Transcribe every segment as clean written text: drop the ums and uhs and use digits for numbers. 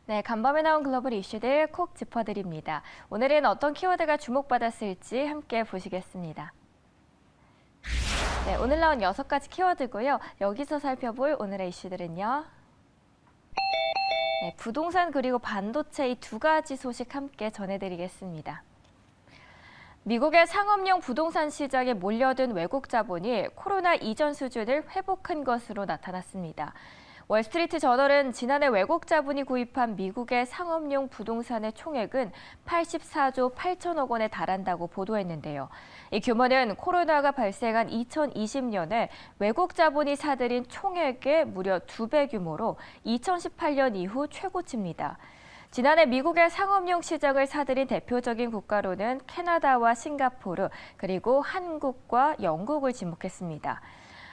네, 간밤에 나온 글로벌 이슈들 콕 짚어드립니다. 오늘은 어떤 키워드가 주목받았을지 함께 보시겠습니다. 네, 오늘 나온 6가지 키워드고요. 여기서 살펴볼 오늘의 이슈들은요. 네, 부동산 그리고 반도체 이 2가지 소식 함께 전해드리겠습니다. 미국의 상업용 부동산 시장에 몰려든 외국 자본이 코로나 이전 수준을 회복한 것으로 나타났습니다. 월스트리트 저널은 지난해 외국 자본이 구입한 미국의 상업용 부동산의 총액은 84조 8천억 원에 달한다고 보도했는데요. 이 규모는 코로나가 발생한 2020년에 외국 자본이 사들인 총액의 무려 2배 규모로 2018년 이후 최고치입니다. 지난해 미국의 상업용 시장을 사들인 대표적인 국가로는 캐나다와 싱가포르, 그리고 한국과 영국을 지목했습니다.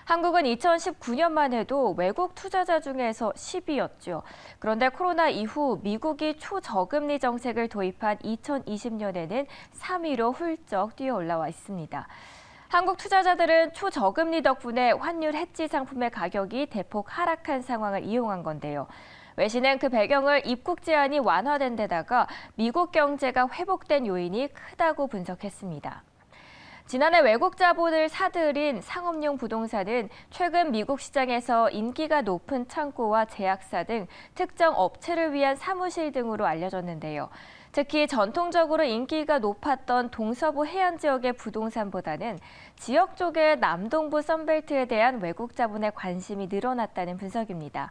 한국은 2019년만 해도 외국 투자자 중에서 10위였죠. 그런데 코로나 이후 미국이 초저금리 정책을 도입한 2020년에는 3위로 훌쩍 뛰어 올라와 있습니다. 한국 투자자들은 초저금리 덕분에 환율 해지 상품의 가격이 대폭 하락한 상황을 이용한 건데요. 외신은 그 배경을 입국 제한이 완화된 데다가 미국 경제가 회복된 요인이 크다고 분석했습니다. 지난해 외국 자본을 사들인 상업용 부동산은 최근 미국 시장에서 인기가 높은 창고와 제약사 등 특정 업체를 위한 사무실 등으로 알려졌는데요. 특히 전통적으로 인기가 높았던 동서부 해안 지역의 부동산보다는 지역 쪽의 남동부 선벨트에 대한 외국 자본의 관심이 늘어났다는 분석입니다.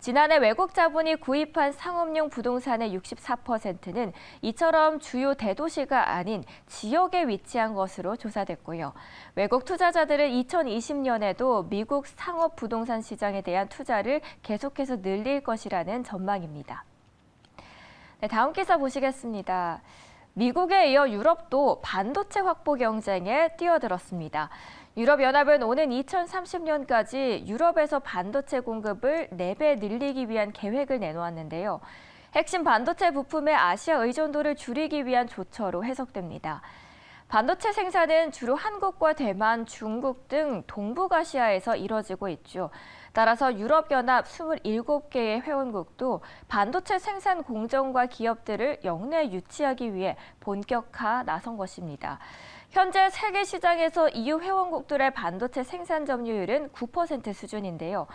지난해 외국 자본이 구입한 상업용 부동산의 64%는 이처럼 주요 대도시가 아닌 지역에 위치한 것으로 조사됐고요. 외국 투자자들은 2020년에도 미국 상업 부동산 시장에 대한 투자를 계속해서 늘릴 것이라는 전망입니다. 네, 다음 기사 보시겠습니다. 미국에 이어 유럽도 반도체 확보 경쟁에 뛰어들었습니다. 유럽연합은 오는 2030년까지 유럽에서 반도체 공급을 4배 늘리기 위한 계획을 내놓았는데요. 핵심 반도체 부품의 아시아 의존도를 줄이기 위한 조처로 해석됩니다. 반도체 생산은 주로 한국과 대만, 중국 등 동북아시아에서 이뤄지고 있죠. 따라서 유럽연합 27개의 회원국도 반도체 생산 공정과 기업들을 영내 유치하기 위해 본격화 나선 것입니다. 현재 세계 시장에서 EU 회원국들의 반도체 생산 점유율은 9% 수준인데요.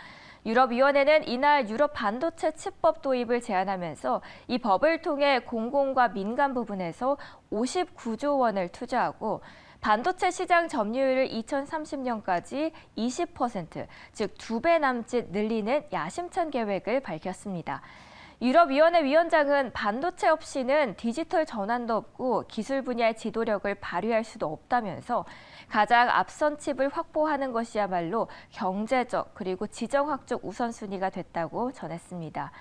유럽위원회는 이날 유럽 반도체 칩법 도입을 제안하면서 이 법을 통해 공공과 민간 부분에서 59조 원을 투자하고 반도체 시장 점유율을 2030년까지 20%, 즉 2배 남짓 늘리는 야심찬 계획을 밝혔습니다. 유럽위원회 위원장은 반도체 없이는 디지털 전환도 없고 기술 분야의 지도력을 발휘할 수도 없다면서 가장 앞선 칩을 확보하는 것이야말로 경제적 그리고 지정학적 우선순위가 됐다고 전했습니다.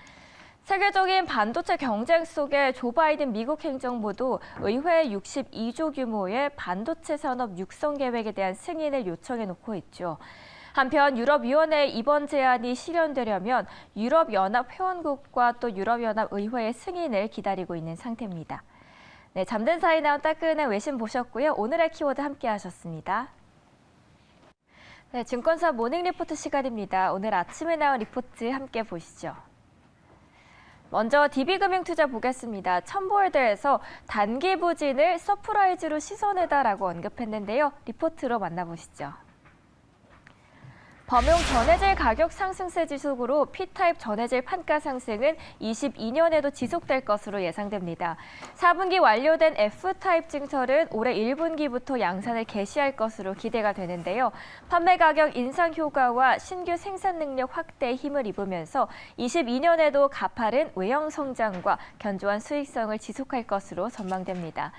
세계적인 반도체 경쟁 속에 조 바이든 미국 행정부도 의회에 62조 규모의 반도체 산업 육성 계획에 대한 승인을 요청해 놓고 있죠. 한편 유럽위원회의 이번 제안이 실현되려면 유럽연합 회원국과 또 유럽연합 의회의 승인을 기다리고 있는 상태입니다. 네, 잠든 사이 나온 따끈한 외신 보셨고요. 오늘의 키워드 함께 하셨습니다. 네, 증권사 모닝 리포트 시간입니다. 오늘 아침에 나온 리포트 함께 보시죠. 먼저 DB금융투자 보겠습니다. 첨보월드에서 단기 부진을 서프라이즈로 씻어내다라고 언급했는데요. 리포트로 만나보시죠. 범용 전해질 가격 상승세 지속으로 P타입 전해질 판가 상승은 22년에도 지속될 것으로 예상됩니다. 4분기 완료된 F타입 증설은 올해 1분기부터 양산을 개시할 것으로 기대가 되는데요. 판매 가격 인상 효과와 신규 생산 능력 확대에 힘을 입으면서 22년에도 가파른 외형 성장과 견조한 수익성을 지속할 것으로 전망됩니다.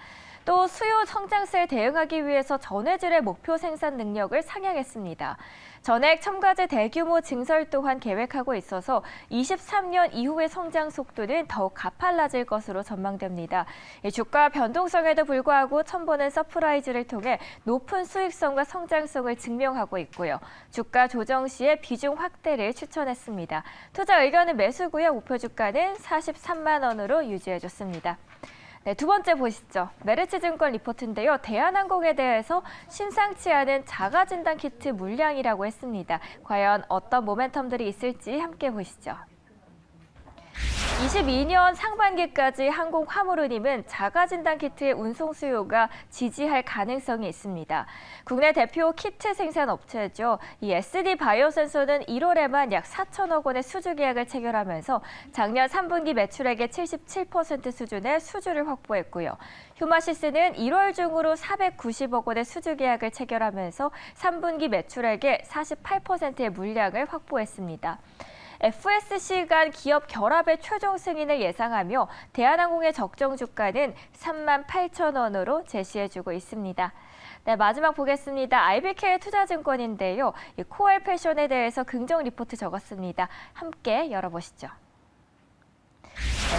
또 수요 성장세에 대응하기 위해서 전해질의 목표 생산 능력을 상향했습니다. 전액 첨가제 대규모 증설 또한 계획하고 있어서 23년 이후의 성장 속도는 더욱 가팔라질 것으로 전망됩니다. 주가 변동성에도 불구하고 첨보는 서프라이즈를 통해 높은 수익성과 성장성을 증명하고 있고요. 주가 조정 시에 비중 확대를 추천했습니다. 투자 의견은 매수고요. 목표 주가는 43만 원으로 유지해줬습니다. 네, 두 번째 보시죠. 메르츠증권 리포트인데요. 대한항공에 대해서 심상치 않은 자가진단 키트 물량이라고 했습니다. 과연 어떤 모멘텀들이 있을지 함께 보시죠. 22년 상반기까지 항공 화물운임은 자가진단 키트의 운송 수요가 지지할 가능성이 있습니다. 국내 대표 키트 생산 업체죠. 이 SD 바이오센서는 1월에만 약 4천억 원의 수주 계약을 체결하면서 작년 3분기 매출액의 77% 수준의 수주를 확보했고요. 휴마시스는 1월 중으로 490억 원의 수주 계약을 체결하면서 3분기 매출액의 48%의 물량을 확보했습니다. FSC 간 기업 결합의 최종 승인을 예상하며 대한항공의 적정 주가는 38,000원으로 제시해주고 있습니다. 네, 마지막 보겠습니다. IBK 투자증권인데요. 이 코엘 패션에 대해서 긍정 리포트 적었습니다. 함께 열어보시죠.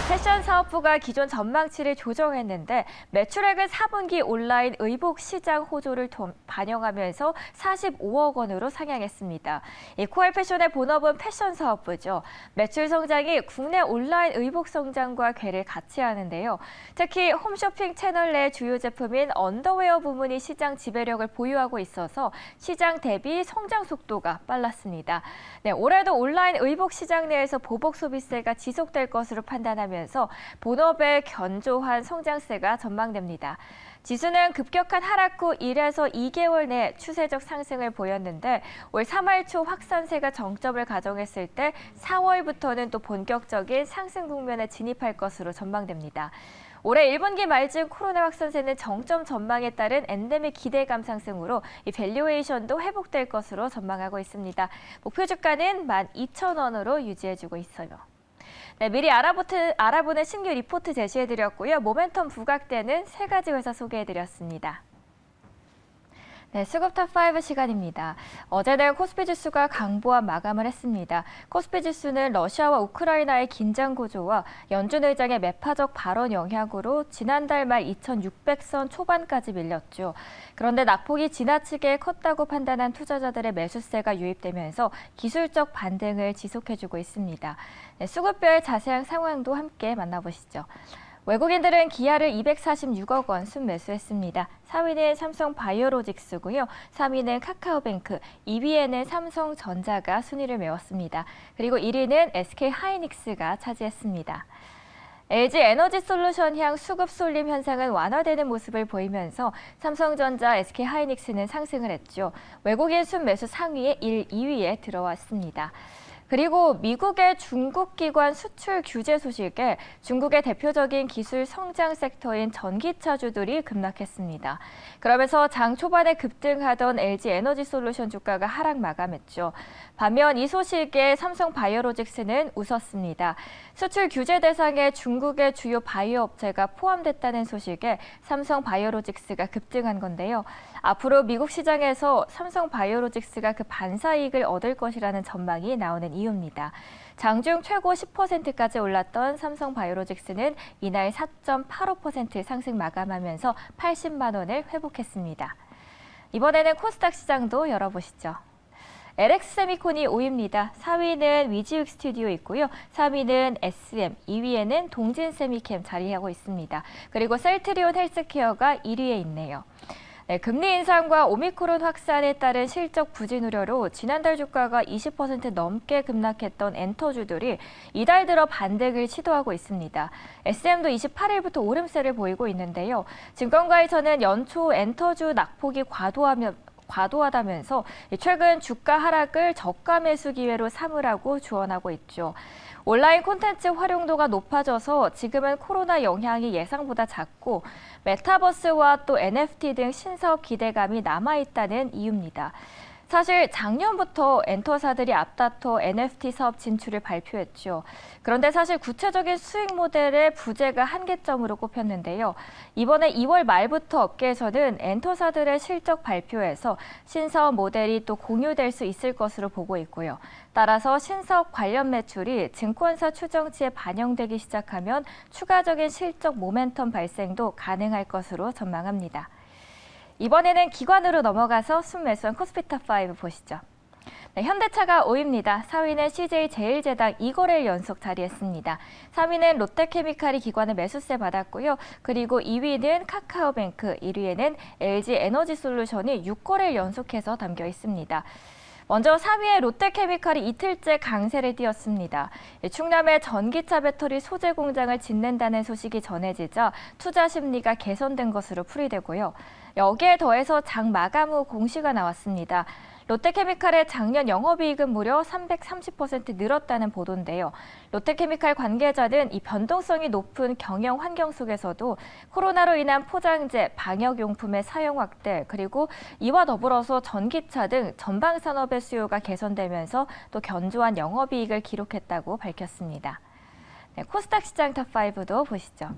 패션 사업부가 기존 전망치를 조정했는데 매출액은 4분기 온라인 의복 시장 호조를 반영하면서 45억 원으로 상향했습니다. 이 코엘 패션의 본업은 패션 사업부죠. 매출 성장이 국내 온라인 의복 성장과 궤를 같이 하는데요. 특히 홈쇼핑 채널 내 주요 제품인 언더웨어 부문이 시장 지배력을 보유하고 있어서 시장 대비 성장 속도가 빨랐습니다. 네, 올해도 온라인 의복 시장 내에서 보복 소비세가 지속될 것으로 판단하면서 본업의 견조한 성장세가 전망됩니다. 지수는 급격한 하락 후 1에서 2개월 내 추세적 상승을 보였는데 올 3월 초 확산세가 정점을 가정했을 때 4월부터는 또 본격적인 상승 국면에 진입할 것으로 전망됩니다. 올해 1분기 말쯤 코로나 확산세는 정점 전망에 따른 엔데믹 기대감 상승으로 이 밸류에이션도 회복될 것으로 전망하고 있습니다. 목표 주가는 12,000원으로 유지해주고 있어요. 네, 미리 알아보는 신규 리포트 제시해드렸고요. 모멘텀 부각되는 3가지 회사 소개해드렸습니다. 네, 수급 탑5 시간입니다. 어제는 코스피 지수가 강보합 마감을 했습니다. 코스피 지수는 러시아와 우크라이나의 긴장 고조와 연준 의장의 매파적 발언 영향으로 지난달 말 2,600선 초반까지 밀렸죠. 그런데 낙폭이 지나치게 컸다고 판단한 투자자들의 매수세가 유입되면서 기술적 반등을 지속해주고 있습니다. 네, 수급별 자세한 상황도 함께 만나보시죠. 외국인들은 기아를 246억 원 순매수했습니다. 4위는 삼성바이오로직스고요. 3위는 카카오뱅크, 2위에는 삼성전자가 순위를 메웠습니다. 그리고 1위는 SK하이닉스가 차지했습니다. LG 에너지솔루션 향 수급 쏠림 현상은 완화되는 모습을 보이면서 삼성전자, SK하이닉스는 상승을 했죠. 외국인 순매수 상위에 1, 2위에 들어왔습니다. 그리고 미국의 중국 기관 수출 규제 소식에 중국의 대표적인 기술 성장 섹터인 전기차주들이 급락했습니다. 그러면서 장 초반에 급등하던 LG 에너지솔루션 주가가 하락 마감했죠. 반면 이 소식에 삼성바이오로직스는 웃었습니다. 수출 규제 대상에 중국의 주요 바이오 업체가 포함됐다는 소식에 삼성바이오로직스가 급등한 건데요. 앞으로 미국 시장에서 삼성바이오로직스가 그 반사이익을 얻을 것이라는 전망이 나오는 이유입니다. 장중 최고 10%까지 올랐던 삼성바이오로직스는 이날 4.85% 상승 마감하면서 80만 원을 회복했습니다. 이번에는 코스닥 시장도 열어보시죠. LX세미콘이 5위입니다. 4위는 위지육 스튜디오 있고요. 3위는 SM, 2위에는 동진세미캠 자리하고 있습니다. 그리고 셀트리온 헬스케어가 1위에 있네요. 네, 금리 인상과 오미크론 확산에 따른 실적 부진 우려로 지난달 주가가 20% 넘게 급락했던 엔터주들이 이달 들어 반등을 시도하고 있습니다. SM도 28일부터 오름세를 보이고 있는데요. 증권가에서는 연초 엔터주 낙폭이 과도하다면서 최근 주가 하락을 저가 매수 기회로 삼으라고 조언하고 있죠. 온라인 콘텐츠 활용도가 높아져서 지금은 코로나 영향이 예상보다 작고 메타버스와 또 NFT 등 신사업 기대감이 남아있다는 이유입니다. 사실 작년부터 엔터사들이 앞다퉈 NFT 사업 진출을 발표했죠. 그런데 사실 구체적인 수익 모델의 부재가 한계점으로 꼽혔는데요. 이번에 2월 말부터 업계에서는 엔터사들의 실적 발표에서 신사업 모델이 또 공유될 수 있을 것으로 보고 있고요. 따라서 신사업 관련 매출이 증권사 추정치에 반영되기 시작하면 추가적인 실적 모멘텀 발생도 가능할 것으로 전망합니다. 이번에는 기관으로 넘어가서 순매수한 코스피 탑5 보시죠. 네, 현대차가 5위입니다. 4위는 CJ제일제당 2거래일 연속 자리했습니다. 3위는 롯데케미칼이 기관의 매수세 받았고요. 그리고 2위는 카카오뱅크, 1위에는 LG 에너지솔루션이 6거래일 연속해서 담겨 있습니다. 먼저 3위의 롯데케미칼이 이틀째 강세를 띄웠습니다. 충남에 전기차 배터리 소재 공장을 짓는다는 소식이 전해지자 투자 심리가 개선된 것으로 풀이되고요. 여기에 더해서 장 마감 후 공시가 나왔습니다. 롯데케미칼의 작년 영업이익은 무려 330% 늘었다는 보도인데요. 롯데케미칼 관계자는 이 변동성이 높은 경영 환경 속에서도 코로나로 인한 포장재, 방역용품의 사용 확대, 그리고 이와 더불어서 전기차 등 전방 산업의 수요가 개선되면서 또 견조한 영업이익을 기록했다고 밝혔습니다. 네, 코스닥 시장 탑5도 보시죠.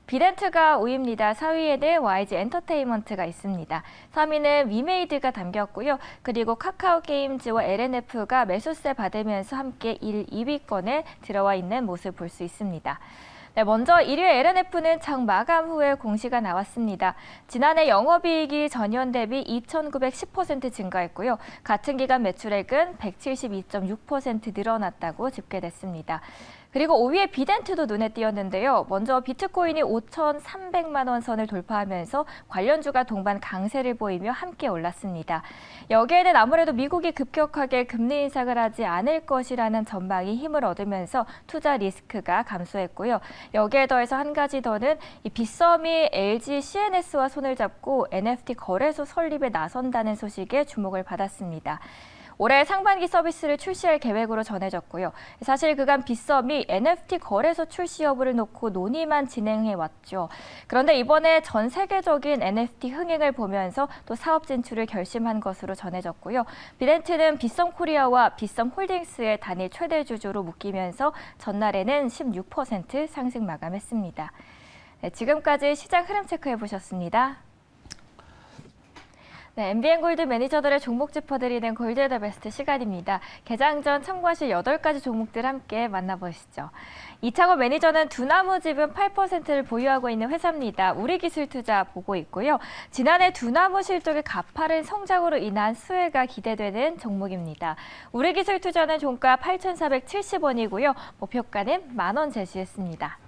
비덴트가 5위입니다. 4위에는 YG 엔터테인먼트가 있습니다. 3위는 위메이드가 담겼고요. 그리고 카카오게임즈와 LNF가 매수세 받으면서 함께 1, 2위권에 들어와 있는 모습 볼 수 있습니다. 네, 먼저 1위 LNF는 장 마감 후에 공시가 나왔습니다. 지난해 영업이익이 전년 대비 2,910% 증가했고요. 같은 기간 매출액은 172.6% 늘어났다고 집계됐습니다. 그리고 5위의 비덴트도 눈에 띄었는데요. 먼저 비트코인이 5,300만 원 선을 돌파하면서 관련주가 동반 강세를 보이며 함께 올랐습니다. 여기에는 아무래도 미국이 급격하게 금리 인상을 하지 않을 것이라는 전망이 힘을 얻으면서 투자 리스크가 감소했고요. 여기에 더해서 한 가지 더는 이 빗썸이 LG CNS와 손을 잡고 NFT 거래소 설립에 나선다는 소식에 주목을 받았습니다. 올해 상반기 서비스를 출시할 계획으로 전해졌고요. 사실 그간 빗썸이 NFT 거래소 출시 여부를 놓고 논의만 진행해왔죠. 그런데 이번에 전 세계적인 NFT 흥행을 보면서 또 사업 진출을 결심한 것으로 전해졌고요. 비덴트는 빗썸 코리아와 빗썸 홀딩스의 단일 최대 주주로 묶이면서 전날에는 16% 상승 마감했습니다. 네, 지금까지 시장 흐름 체크해보셨습니다. 네, MBN 골드 매니저들의 종목 짚어드리는 골드 더 베스트 시간입니다. 개장 전 참고하실 8가지 종목들 함께 만나보시죠. 이창호 매니저는 두나무 지분 8%를 보유하고 있는 회사입니다. 우리기술투자 보고 있고요. 지난해 두나무 실적의 가파른 성장으로 인한 수혜가 기대되는 종목입니다. 우리기술투자는 종가 8,470원이고요. 목표가는 10,000원 제시했습니다.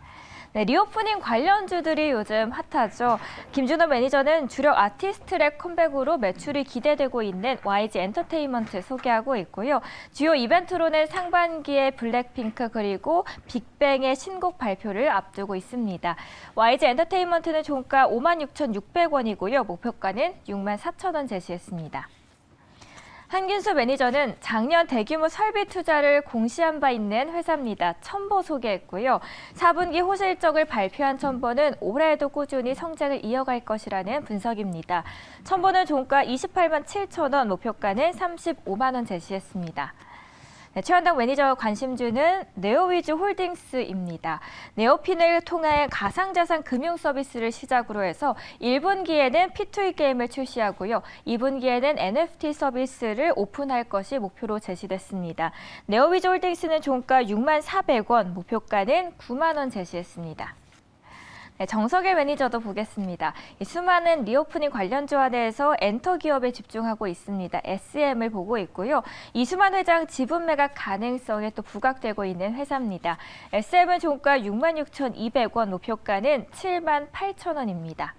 네, 리오프닝 관련주들이 요즘 핫하죠. 김준호 매니저는 주력 아티스트랩 컴백으로 매출이 기대되고 있는 YG 엔터테인먼트 소개하고 있고요. 주요 이벤트로는 상반기에 블랙핑크 그리고 빅뱅의 신곡 발표를 앞두고 있습니다. YG 엔터테인먼트는 종가 56,600원이고요. 목표가는 64,000원 제시했습니다. 한균수 매니저는 작년 대규모 설비 투자를 공시한 바 있는 회사입니다. 첨보 소개했고요. 4분기 호실적을 발표한 첨보는 올해에도 꾸준히 성장을 이어갈 것이라는 분석입니다. 첨보는 종가 28만 7천 원, 목표가는 35만 원 제시했습니다. 네, 최현덕 매니저 관심주는 네오위즈 홀딩스입니다. 네오핀을 통한 가상자산 금융 서비스를 시작으로 해서 1분기에는 P2E 게임을 출시하고요. 2분기에는 NFT 서비스를 오픈할 것이 목표로 제시됐습니다. 네오위즈 홀딩스는 종가 64,400원, 목표가는 9만 원 제시했습니다. 네, 정석일 매니저도 보겠습니다. 수많은 리오프닝 관련주 안에서 엔터 기업에 집중하고 있습니다. SM을 보고 있고요. 이수만 회장 지분 매각 가능성에 또 부각되고 있는 회사입니다. SM은 종가 66,200원, 목표가는 78,000원입니다.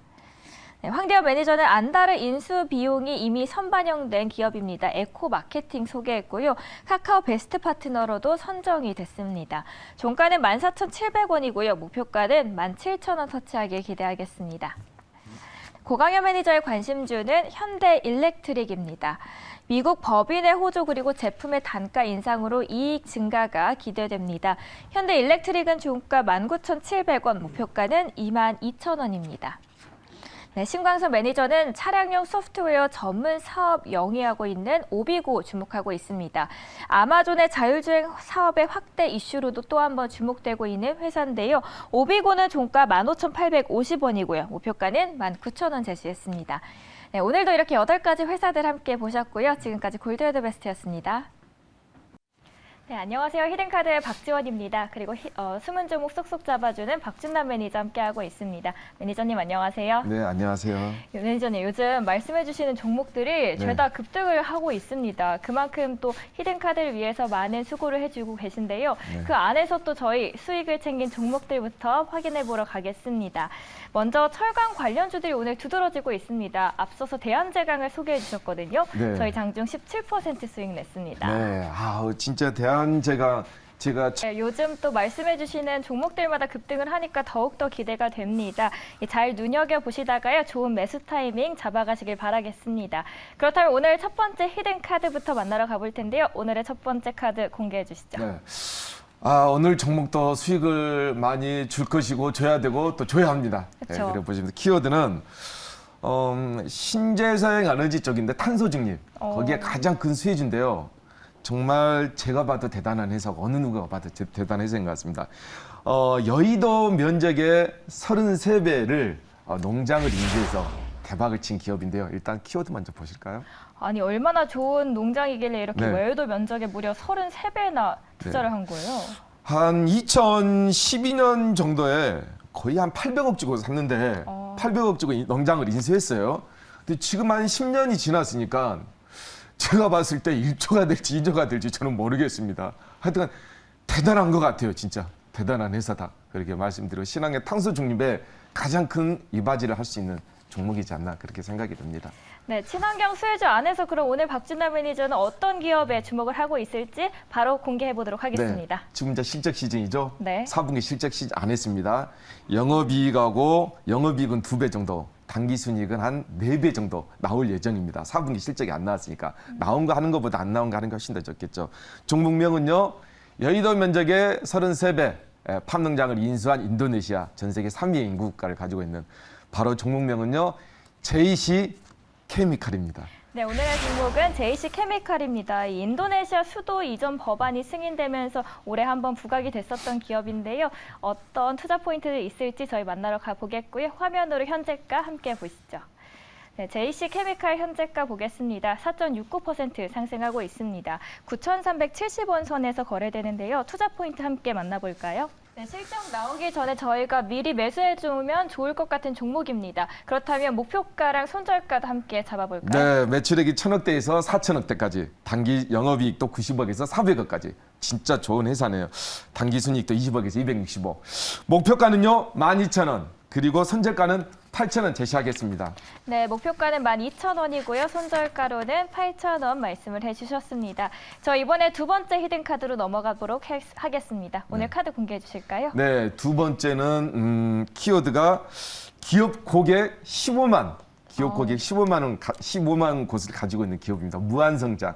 네, 황대현 매니저는 안다르 인수 비용이 이미 선반영된 기업입니다. 에코 마케팅 소개했고요. 카카오 베스트 파트너로도 선정이 됐습니다. 종가는 14,700원이고요. 목표가는 17,000원 터치하길 기대하겠습니다. 고강현 매니저의 관심주는 현대 일렉트릭입니다. 미국 법인의 호조 그리고 제품의 단가 인상으로 이익 증가가 기대됩니다. 현대 일렉트릭은 종가 19,700원, 목표가는 22,000원입니다. 네, 신광선 매니저는 차량용 소프트웨어 전문 사업 영위하고 있는 오비고 주목하고 있습니다. 아마존의 자율주행 사업의 확대 이슈로도 또 한 번 주목되고 있는 회사인데요. 오비고는 종가 15,850원이고요. 목표가는 19,000원 제시했습니다. 네, 오늘도 이렇게 8가지 회사들 함께 보셨고요. 지금까지 골드헤드 베스트였습니다. 네, 안녕하세요. 히든카드의 박지원입니다. 그리고 숨은 종목 쏙쏙 잡아주는 박준남 매니저 함께하고 있습니다. 매니저님 안녕하세요. 네, 안녕하세요. 매니저님, 요즘 말씀해주시는 종목들이 죄다 급등을 하고 있습니다. 그만큼 또 히든카드를 위해서 많은 수고를 해주고 계신데요. 네. 그 안에서 또 저희 수익을 챙긴 종목들부터 확인해 보러 가겠습니다. 먼저 철강 관련주들이 오늘 두드러지고 있습니다. 앞서서 대한제강을 소개해 주셨거든요. 네. 저희 장중 17% 수익 냈습니다. 네, 진짜 제가 네, 요즘 또 말씀해주시는 종목들마다 급등을 하니까 더욱더 기대가 됩니다. 잘 눈여겨보시다가요. 좋은 매수 타이밍 잡아가시길 바라겠습니다. 그렇다면 오늘 첫 번째 히든 카드부터 만나러 가볼 텐데요. 오늘의 첫 번째 카드 공개해 주시죠. 네. 오늘 종목도 수익을 많이 줄 것이고 줘야 되고 또 줘야 합니다. 그쵸. 네, 그래 보시면 키워드는 신재사용 에너지 쪽인데 탄소 중립 거기에 가장 큰 수혜주인데요. 정말 제가 봐도 대단한 회사고 어느 누가 봐도 대단한 회사인 것 같습니다. 여의도 면적의 33배를 농장을 인수해서 대박을 친 기업인데요. 일단 키워드 먼저 보실까요? 아니 얼마나 좋은 농장이길래 이렇게 네. 여의도 면적에 무려 33배나 투자를 한 거예요? 한 2012년 정도에 거의 한 800억 주고 샀는데 800억 주고 농장을 인수했어요. 근데 지금 한 10년이 지났으니까 제가 봤을 때 1조가 될지 2조가 될지 저는 모르겠습니다. 하여튼 대단한 것 같아요. 진짜 대단한 회사다. 그렇게 말씀드리고 신앙의 탄소 중립에 가장 큰 이바지를 할 수 있는 종목이지 않나 그렇게 생각이 듭니다. 네, 친환경 수혜주 안에서 그럼 오늘 박준남 매니저는 어떤 기업에 주목을 하고 있을지 바로 공개해 보도록 하겠습니다. 네, 지금 이제 실적 시즌이죠. 네. 4분기 실적 시즌 안 했습니다. 영업이익은 2배 정도, 당기순이익은 한 4배 정도 나올 예정입니다. 4분기 실적이 안 나왔으니까 나온 거 하는 것보다 안 나온 거 하는 게 훨씬 더 좋겠죠. 종목명은요. 여의도 면적의 33배 팜농장을 인수한 인도네시아 전 세계 3위의 인구 국가를 가지고 있는 바로 종목명은요. JC 케미칼입니다. 네, 오늘의 종목은 JC 케미칼입니다. 이 인도네시아 수도 이전 법안이 승인되면서 올해 한번 부각이 됐었던 기업인데요. 어떤 투자 포인트들이 있을지 저희 만나러 가보겠고요. 화면으로 현재가 함께 보시죠. 네, JC 케미칼 현재가 보겠습니다. 4.69% 상승하고 있습니다. 9,370원 선에서 거래되는데요. 투자 포인트 함께 만나볼까요? 네, 실적 나오기 전에 저희가 미리 매수해주면 좋을 것 같은 종목입니다. 그렇다면 목표가랑 손절가도 함께 잡아볼까요? 네, 매출액이 1,000억대에서 4,000억대까지, 단기 영업이익도 90억에서 400억까지. 진짜 좋은 회사네요. 단기 순이익도 20억에서 260억. 목표가는요, 12,000원. 그리고 손절가는 8,000원 제시하겠습니다. 네, 목표가는 12,000원이고요. 손절가로는 8,000원 말씀을 해주셨습니다. 저 이번에 두 번째 히든카드로 넘어가 보도록 하겠습니다. 오늘 카드 공개해 주실까요? 네, 두 번째는 키워드가 기업 고객 15만. 기업 고객 15만 곳을 가지고 있는 기업입니다. 무한성장.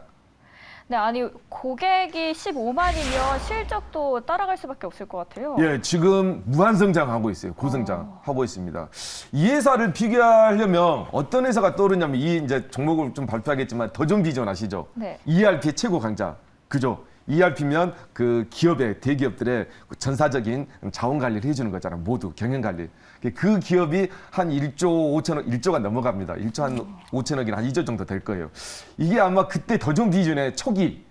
네, 아니 고객이 15만이면 실적도 따라갈 수밖에 없을 것 같아요. 예, 지금 무한성장하고 있어요. 고성장하고 있습니다. 이 회사를 비교하려면 어떤 회사가 떠오르냐면 이 이제 종목을 좀 발표하겠지만 더존비전 아시죠? 네. ERP의 최고 강자. 그죠? ERP면 그 기업의 대기업들의 전사적인 자원 관리를 해주는 거잖아요. 모두 경영 관리. 그 기업이 한 1조 5천억, 1조가 넘어갑니다. 1조 한 5천억이나 한 2조 정도 될 거예요. 이게 아마 그때 더존 비전의 초기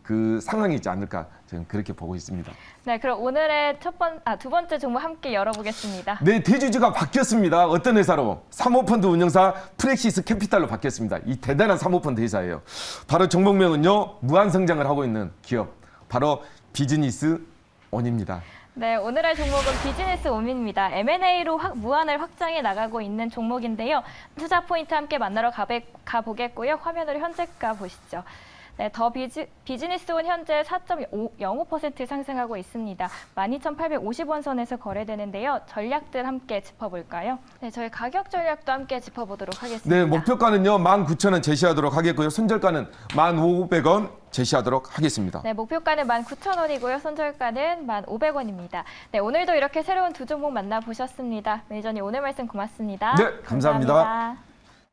그 상황이지 않을까 저는 그렇게 보고 있습니다. 네, 그럼 오늘의 두 번째 종목 함께 열어보겠습니다. 네, 대주주가 바뀌었습니다. 어떤 회사로? 사모펀드 운영사 프렉시스 캐피탈로 바뀌었습니다. 이 대단한 사모펀드 회사예요. 바로 종목명은요, 무한성장을 하고 있는 기업. 바로 비즈니스 온입니다. 네, 오늘의 종목은 비즈니스 옴입니다. M&A로 무한을 확장해 나가고 있는 종목인데요. 투자 포인트 함께 만나러 가보겠고요. 화면으로 현재가 보시죠. 네, 더 비즈니스온 현재 4.05% 상승하고 있습니다. 12,850원 선에서 거래되는데요. 전략들 함께 짚어볼까요? 네, 저희 가격 전략도 함께 짚어보도록 하겠습니다. 네, 목표가는요 19,000원 제시하도록 하겠고요. 손절가는 1,500원 제시하도록 하겠습니다. 네, 목표가는 19,000원이고요. 손절가는 1,500원입니다. 네, 오늘도 이렇게 새로운 두 종목 만나보셨습니다. 매니저님 오늘 말씀 고맙습니다. 네, 감사합니다.